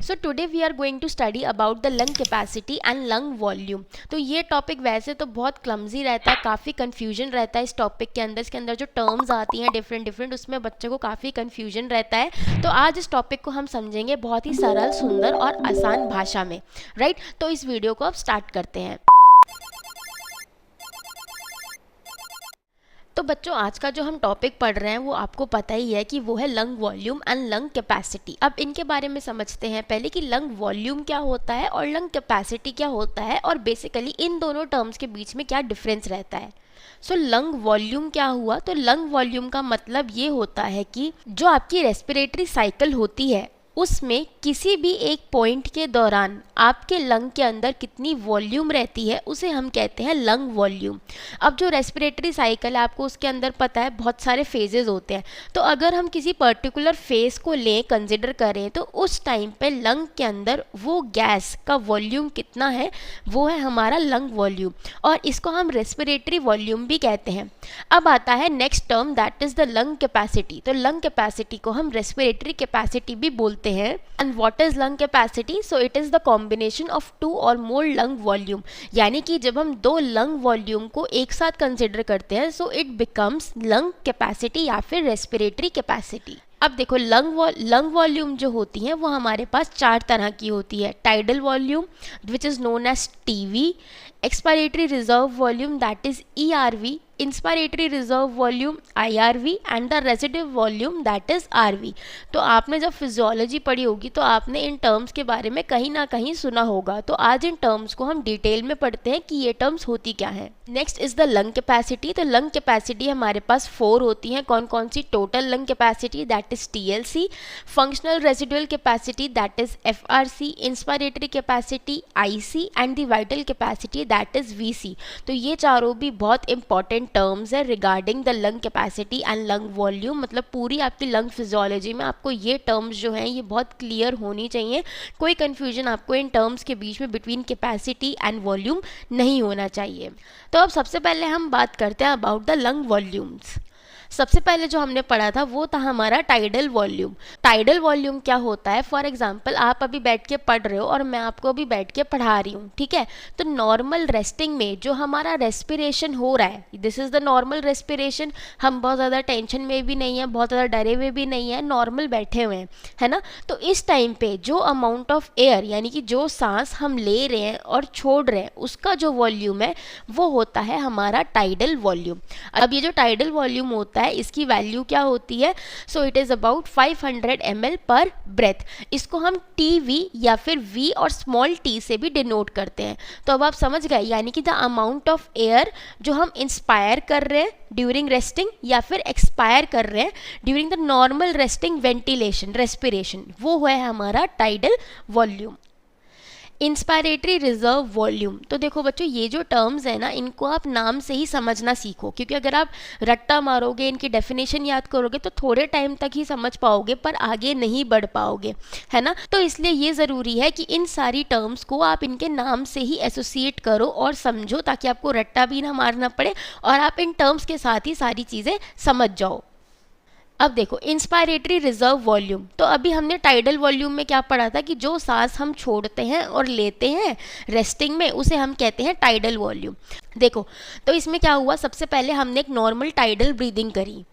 So today we are going to study about the lung capacity and lung volume. तो ये topic वैसे तो बहुत क्लमजी रहता है, काफ़ी कन्फ्यूजन रहता है इस टॉपिक के अंदर। इसके अंदर जो टर्म्स आती हैं डिफरेंट डिफरेंट, उसमें बच्चों को काफ़ी कन्फ्यूजन रहता है। तो आज इस टॉपिक को हम समझेंगे बहुत ही सरल, सुंदर और आसान भाषा में, राइट। तो इस वीडियो को अब स्टार्ट करते हैं। तो बच्चों, आज का जो हम टॉपिक पढ़ रहे हैं वो आपको पता ही है कि वो है lung volume and lung capacity. अब इनके बारे में समझते हैं पहले कि लंग वॉल्यूम क्या होता है और लंग कैपेसिटी क्या होता है, और बेसिकली इन दोनों टर्म्स के बीच में क्या डिफरेंस रहता है। सो लंग वॉल्यूम क्या हुआ? तो लंग वॉल्यूम का मतलब ये होता है कि जो आपकी रेस्पिरेटरी साइकिल होती है उसमें किसी भी एक पॉइंट के दौरान आपके लंग के अंदर कितनी वॉल्यूम रहती है उसे हम कहते हैं लंग वॉल्यूम। अब जो रेस्पिरेटरी साइकिल है आपको उसके अंदर पता है बहुत सारे फेजेस होते हैं। तो अगर हम किसी पर्टिकुलर फेज को लें, कंसिडर करें, तो उस टाइम पे लंग के अंदर वो गैस का वॉल्यूम कितना है वो है हमारा लंग वॉल्यूम, और इसको हम रेस्पिरेटरी वॉल्यूम भी कहते हैं। अब आता है next term, that is the lung capacity. तो लंग कैपेसिटी को हम रेस्पिरेटरी कैपेसिटी भी बोलते हैं। And what is lung capacity? So it is the combination of 2 और मोर लंग वॉल्यूम। यानी कि जब हम 2 लंग वॉल्यूम को एक साथ कंसिडर करते हैं so it becomes lung capacity या फिर रेस्पिरेटरी कैपेसिटी। अब देखो, लंग वॉल्यूम जो होती है वो हमारे पास 4 तरह की होती है। Tidal volume which is known as TV, expiratory reserve volume that is ERV, inspiratory reserve volume IRV and the residue volume that is RV। तो आपने जब फिजियोलॉजी पढ़ी होगी तो आपने इन टर्म्स के बारे में कहीं ना कहीं सुना होगा। तो आज इन टर्म्स को हम डिटेल में पढ़ते हैं कि ये टर्म्स होती क्या है। Next is the lung capacity. तो लंग कैपेसिटी हमारे पास 4 होती हैं। कौन कौन सी? Total lung capacity that is TLC, functional residual capacity that is FRC, inspiratory capacity IC and the vital capacity that is VC। तो ये चारों भी बहुत इंपॉर्टेंट टर्म्स है regarding the lung capacity and lung volume. मतलब पूरी आपकी lung physiology में आपको ये टर्म्स जो हैं ये बहुत क्लियर होनी चाहिए। कोई कंफ्यूजन आपको इन टर्म्स के बीच में बिटवीन कैपेसिटी एंड वॉल्यूम नहीं होना चाहिए। तो अब सबसे पहले हम बात करते हैं अबाउट द लंग वॉल्यूम्स। सबसे पहले जो हमने पढ़ा था वो था हमारा टाइडल वॉल्यूम। टाइडल वॉल्यूम क्या होता है? फॉर एग्जांपल आप अभी बैठ के पढ़ रहे हो और मैं आपको अभी बैठ के पढ़ा रही हूँ, ठीक है। तो नॉर्मल रेस्टिंग में जो हमारा रेस्पिरेशन हो रहा है, this is the normal respiration. हम बहुत ज़्यादा टेंशन में भी नहीं है, बहुत ज़्यादा डरे हुए भी नहीं है, नॉर्मल बैठे हुए हैं, है ना। तो इस टाइम पे जो अमाउंट ऑफ एयर यानी कि जो सांस हम ले रहे हैं और छोड़ रहे हैं उसका जो वॉल्यूम है वो होता है हमारा टाइडल वॉल्यूम। अब ये जो टाइडल वॉल्यूम होता है इसकी वैल्यू क्या होती है? So it is about 500 ml पर ब्रेथ। इसको हम TV या फिर V और स्मॉल t से भी डिनोट करते हैं। तो अब आप समझ गए, यानी कि द अमाउंट ऑफ एयर जो हम इंस्पायर कर रहे हैं ड्यूरिंग रेस्टिंग या फिर एक्सपायर कर रहे हैं during the normal resting ventilation respiration, वो है हमारा tidal volume. Inspiratory reserve volume. तो देखो बच्चों, ये जो टर्म्स है ना इनको आप नाम से ही समझना सीखो, क्योंकि अगर आप रट्टा मारोगे, इनकी डेफिनेशन याद करोगे तो थोड़े टाइम तक ही समझ पाओगे पर आगे नहीं बढ़ पाओगे, है ना। तो इसलिए ये ज़रूरी है कि इन सारी टर्म्स को आप इनके नाम से ही एसोसिएट करो और समझो, ताकि आपको रट्टा भी ना मारना पड़े और आप इन टर्म्स के साथ ही सारी चीज़ें समझ जाओ। अब देखो, इंस्पायरेटरी रिजर्व वॉल्यूम। तो अभी हमने टाइडल वॉल्यूम में क्या पढ़ा था कि जो सांस हम छोड़ते हैं और लेते हैं रेस्टिंग में उसे हम कहते हैं टाइडल वॉल्यूम। देखो, तो इसमें क्या हुआ, सबसे पहले हमने एक नॉर्मल टाइडल ब्रीदिंग करी,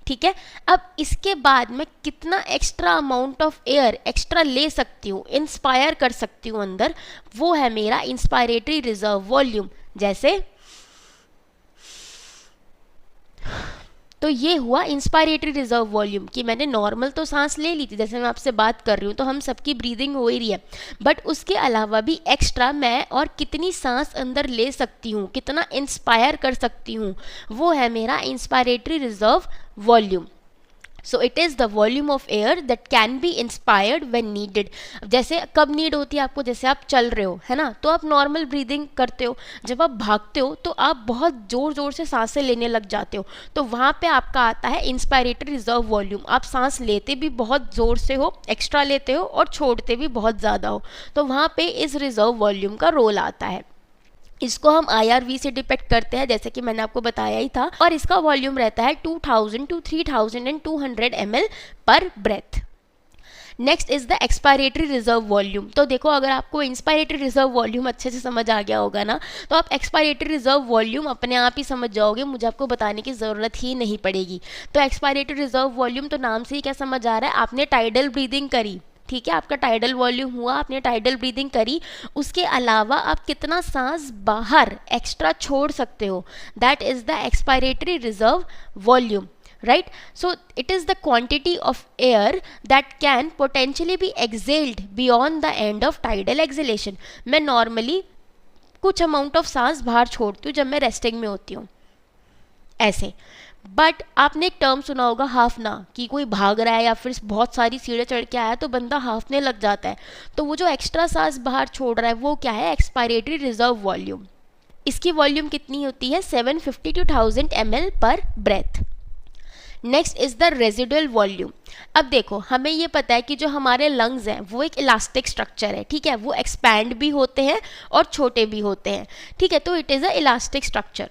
ठीक है। अब इसके बाद मैं कितना extra amount of air extra ले सकती हूँ, इंस्पायर कर सकती हूँ अंदर, वो है मेरा इंस्पायरेटरी रिजर्व वॉल्यूम। जैसे तो ये हुआ इंस्पायरेटरी रिजर्व वॉल्यूम कि मैंने नॉर्मल तो सांस ले ली थी, जैसे मैं आपसे बात कर रही हूँ तो हम सबकी ब्रीदिंग हो ही रही है, बट उसके अलावा भी एक्स्ट्रा मैं और कितनी सांस अंदर ले सकती हूँ, कितना इंस्पायर कर सकती हूँ, वो है मेरा inspiratory reserve volume. So it is the volume of air that can be inspired when needed. जैसे कब नीड होती है आपको? जैसे आप चल रहे हो, है ना, तो आप नॉर्मल ब्रीदिंग करते हो। जब आप भागते हो तो आप बहुत ज़ोर ज़ोर से सांसें लेने लग जाते हो, तो वहाँ पे आपका आता है इंस्पायरेटरी रिजर्व वॉल्यूम। आप सांस लेते भी बहुत ज़ोर से हो, एक्स्ट्रा लेते हो, और छोड़ते भी बहुत ज़्यादा हो, तो वहाँ पे इस रिजर्व वॉल्यूम का रोल आता है। इसको हम IRV से डिपेक्ट करते हैं, जैसे कि मैंने आपको बताया ही था, और इसका वॉल्यूम रहता है 2000 to 3200 ml पर breath. Next is the expiratory reserve volume. तो देखो अगर आपको इंस्पायरेटरी रिजर्व वॉल्यूम अच्छे से समझ आ गया होगा ना, तो आप एक्सपायरेटरी रिजर्व वॉल्यूम अपने आप ही समझ जाओगे, मुझे आपको बताने की ज़रूरत ही नहीं पड़ेगी। तो एक्सपायरेटरी रिजर्व वॉल्यूम तो नाम से ही क्या समझ आ रहा है, आपने टाइडल ब्रीदिंग करी, ठीक है, आपका टाइडल वॉल्यूम हुआ, आपने टाइडल ब्रीदिंग करी, उसके अलावा आप कितना सांस बाहर एक्स्ट्रा छोड़ सकते हो, that is the expiratory reserve volume, right? So it is the quantity of air that can potentially be exhaled beyond the end of tidal exhalation. मैं नॉर्मली कुछ अमाउंट ऑफ सांस बाहर छोड़ती हूँ जब मैं रेस्टिंग में होती हूँ, ऐसे। बट आपने एक टर्म सुना होगा हाफना, कि कोई भाग रहा है या फिर बहुत सारी सीढ़ियाँ चढ़ के आया तो बंदा हाफने लग जाता है, तो वो जो एक्स्ट्रा सांस बाहर छोड़ रहा है वो क्या है, एक्सपायरेटरी रिजर्व वॉल्यूम। इसकी वॉल्यूम कितनी होती है, 750 to 1000 ml पर breath. Next is the residual volume. अब देखो हमें ये पता है कि जो हमारे लंग्स हैं वो एक इलास्टिक स्ट्रक्चर है, ठीक है, वो एक्सपैंड भी होते हैं और छोटे भी होते हैं, ठीक है, तो it is a elastic structure.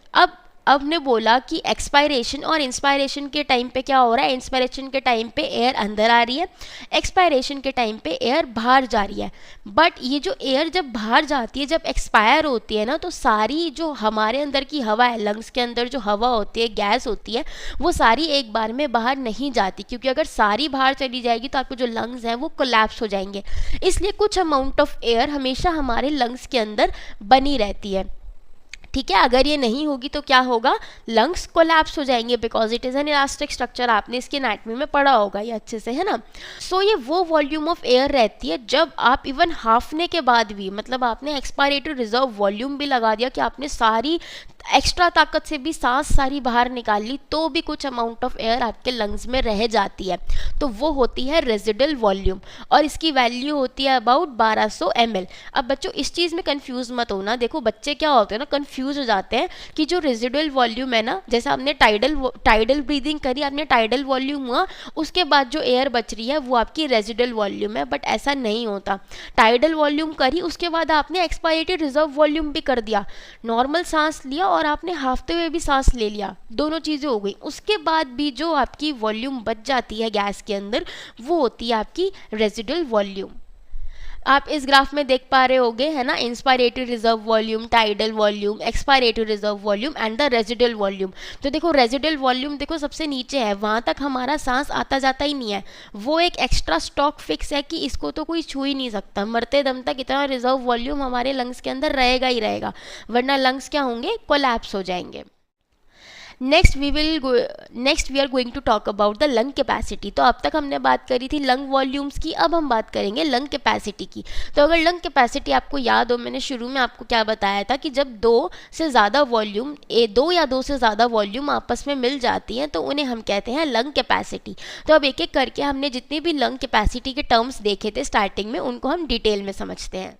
अब ने बोला कि एक्सपायरेशन और इंस्पायरेशन के टाइम पे क्या हो रहा है, इंस्पायरेशन के टाइम पे एयर अंदर आ रही है, एक्सपायरेशन के टाइम पे एयर बाहर जा रही है। बट ये जो एयर जब बाहर जाती है, जब एक्सपायर होती है ना, तो सारी जो हमारे अंदर की हवा है, लंग्स के अंदर जो हवा होती है, गैस होती है, वो सारी एक बार में बाहर नहीं जाती, क्योंकि अगर सारी बाहर चली जाएगी तो आपके जो लंग्स हैं वो कोलैप्स हो जाएंगे। इसलिए कुछ अमाउंट ऑफ एयर हमेशा हमारे लंग्स के अंदर बनी रहती है, ठीक है। अगर ये नहीं होगी तो क्या होगा, लंग्स कोलैप्स हो जाएंगे, because it is an elastic structure, आपने इसकी एनाटॉमी में पढ़ा होगा ये अच्छे से, है ना। सो ये वो वॉल्यूम ऑफ एयर रहती है जब आप इवन हाफने के बाद भी, मतलब आपने एक्सपायरेटरी रिजर्व वॉल्यूम भी लगा दिया कि आपने सारी एक्स्ट्रा ताकत से भी सांस सारी बाहर निकाल ली, तो भी कुछ अमाउंट ऑफ एयर आपके लंग्स में रह जाती है, तो वो होती है रेजिडुअल वॉल्यूम, और इसकी वैल्यू होती है अबाउट 1200 ml। अब बच्चों इस चीज़ में कंफ्यूज मत होना, देखो बच्चे क्या होते हैं ना, कंफ्यूज हो जाते हैं कि जो रेजिडुअल वॉल्यूम है ना, जैसे आपने टाइडल ब्रीदिंग करी, आपने टाइडल वॉल्यूम हुआ, उसके बाद जो एयर बच रही है वो आपकी रेजिडुअल वॉल्यूम है, बट ऐसा नहीं होता। टाइडल वॉल्यूम करी, उसके बाद आपने एक्सपायरेटरी रिजर्व वॉल्यूम भी कर दिया, नॉर्मल सांस लिया और आपने हाफते हुए भी सांस ले लिया, दोनों चीज़ें हो गई, उसके बाद भी जो आपकी वॉल्यूम बच जाती है गैस के अंदर वो होती है आपकी रेजिडुअल वॉल्यूम। आप इस ग्राफ में देख पा रहे होगे, है ना, inspiratory reserve volume, tidal volume, expiratory reserve volume and the residual volume. तो देखो रेजिडुअल वॉल्यूम देखो सबसे नीचे है, वहाँ तक हमारा सांस आता जाता ही नहीं है, वो एक एक्स्ट्रा स्टॉक फिक्स है कि इसको तो कोई छू ही नहीं सकता, मरते दम तक इतना रिजर्व वॉल्यूम हमारे लंग्स के अंदर रहेगा ही रहेगा, वरना लंग्स क्या होंगे, कोलैप्स हो जाएंगे। Next we are going to talk about the lung capacity. तो अब तक हमने बात करी थी लंग वॉल्यूम्स की, अब हम बात करेंगे लंग कैपेसिटी की। तो अगर लंग कैपेसिटी आपको याद हो, मैंने शुरू में आपको क्या बताया था कि जब दो से ज़्यादा वॉल्यूम आपस में मिल जाती हैं तो उन्हें हम कहते हैं लंग कैपेसिटी। तो अब एक एक करके हमने जितने भी लंग कैपेसिटी के टर्म्स देखे थे स्टार्टिंग में, उनको हम डिटेल में समझते हैं।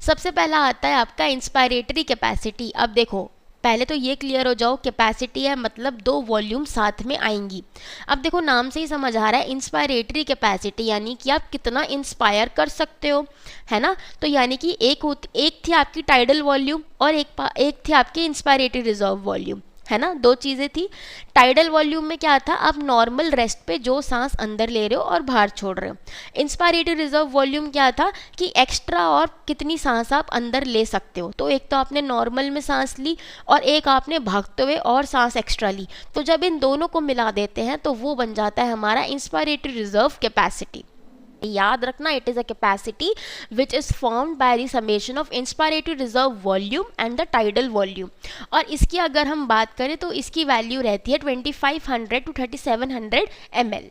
सबसे पहला आता है आपका इंस्पायरेटरी कैपेसिटी। अब देखो पहले तो ये क्लियर हो जाओ, कैपेसिटी है मतलब दो वॉल्यूम साथ में आएंगी। अब देखो नाम से ही समझ आ रहा है इंस्पायरेटरी कैपेसिटी, यानी कि आप कितना इंस्पायर कर सकते हो, है ना। तो यानी कि एक थी आपकी टाइडल वॉल्यूम और एक थी आपकी इंस्पायरेटरी रिजर्व वॉल्यूम, है ना, दो चीज़ें थी। टाइडल वॉल्यूम में क्या था, आप नॉर्मल रेस्ट पे जो सांस अंदर ले रहे हो और बाहर छोड़ रहे हो। इंस्पायरेटरी रिजर्व वॉल्यूम क्या था कि एक्स्ट्रा और कितनी सांस आप अंदर ले सकते हो। तो एक तो आपने नॉर्मल में सांस ली और एक आपने भागते हुए और सांस एक्स्ट्रा ली, तो जब इन दोनों को मिला देते हैं तो वो बन जाता है हमारा इंस्पायरेटरी रिजर्व कैपेसिटी। याद रखना, it is a capacity which is formed by the summation of inspiratory reserve volume and the tidal volume. और इसकी अगर हम बात करें तो इसकी वैल्यू रहती है 2500 to 3700 ml।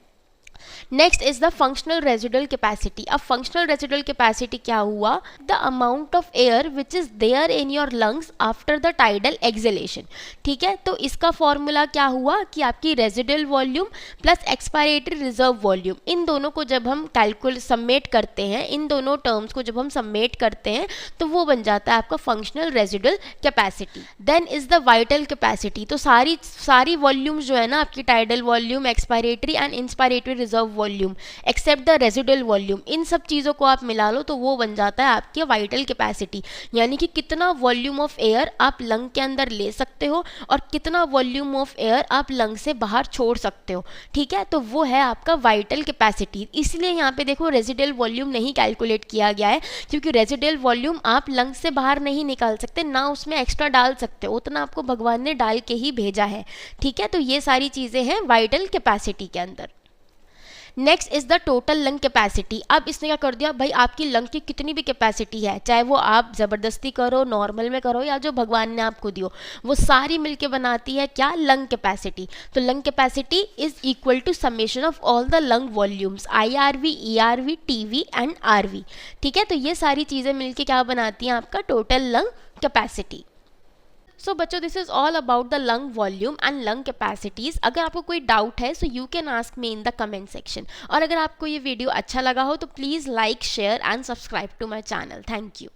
Next is the functional residual capacity. अब फंक्शनल रेजिडुअल कैपेसिटी क्या हुआ, the amount of air which is there in your lungs after the tidal exhalation. ठीक है, तो इसका फॉर्मूला क्या हुआ कि आपकी residual volume plus expiratory reserve volume, इन दोनों को जब हम सबमेट करते हैं, इन दोनों टर्म्स को जब हम सबमेट करते हैं तो वो बन जाता है आपका functional residual capacity. Then is the vital capacity. तो सारी वॉल्यूम्स जो है ना आपकी tidal volume, expiratory and inspiratory reserve volume except the residual volume, इन सब चीज़ों को आप मिला लो तो वो बन जाता है आपकी वाइटल कैपेसिटी, यानी कि कितना वॉल्यूम ऑफ एयर आप लंग के अंदर ले सकते हो और कितना वॉल्यूम ऑफ एयर आप लंग से बाहर छोड़ सकते हो। ठीक है, तो वो है आपका वाइटल कैपेसिटी। इसलिए यहाँ पे देखो रेजिडुअल वॉल्यूम नहीं कैलकुलेट किया गया है, क्योंकि रेजिडुअल वॉल्यूम आप लंग से बाहर नहीं निकाल सकते, ना उसमें एक्स्ट्रा डाल सकते हो, उतना आपको भगवान ने डाल के ही भेजा है। ठीक है, तो ये सारी चीज़ें हैं वाइटल कैपेसिटी के अंदर। Next is the total lung capacity. अब इसने क्या कर दिया भाई, आपकी लंग की कितनी भी कैपेसिटी है, चाहे वो आप ज़बरदस्ती करो, नॉर्मल में करो, या जो भगवान ने आपको दियो, वो सारी मिलके बनाती है क्या, लंग कैपेसिटी। तो lung capacity is equal to summation of all the lung volumes, IRV, ERV, TV and RV। ठीक है, तो ये सारी चीज़ें मिलके क्या बनाती हैं, आपका टोटल लंग कैपेसिटी। सो बच्चों, this is all about the lung volume and lung capacities. अगर आपको कोई डाउट है so you can ask me in the comment section. और अगर आपको ये वीडियो अच्छा लगा हो तो please like, share and subscribe to my channel. Thank you.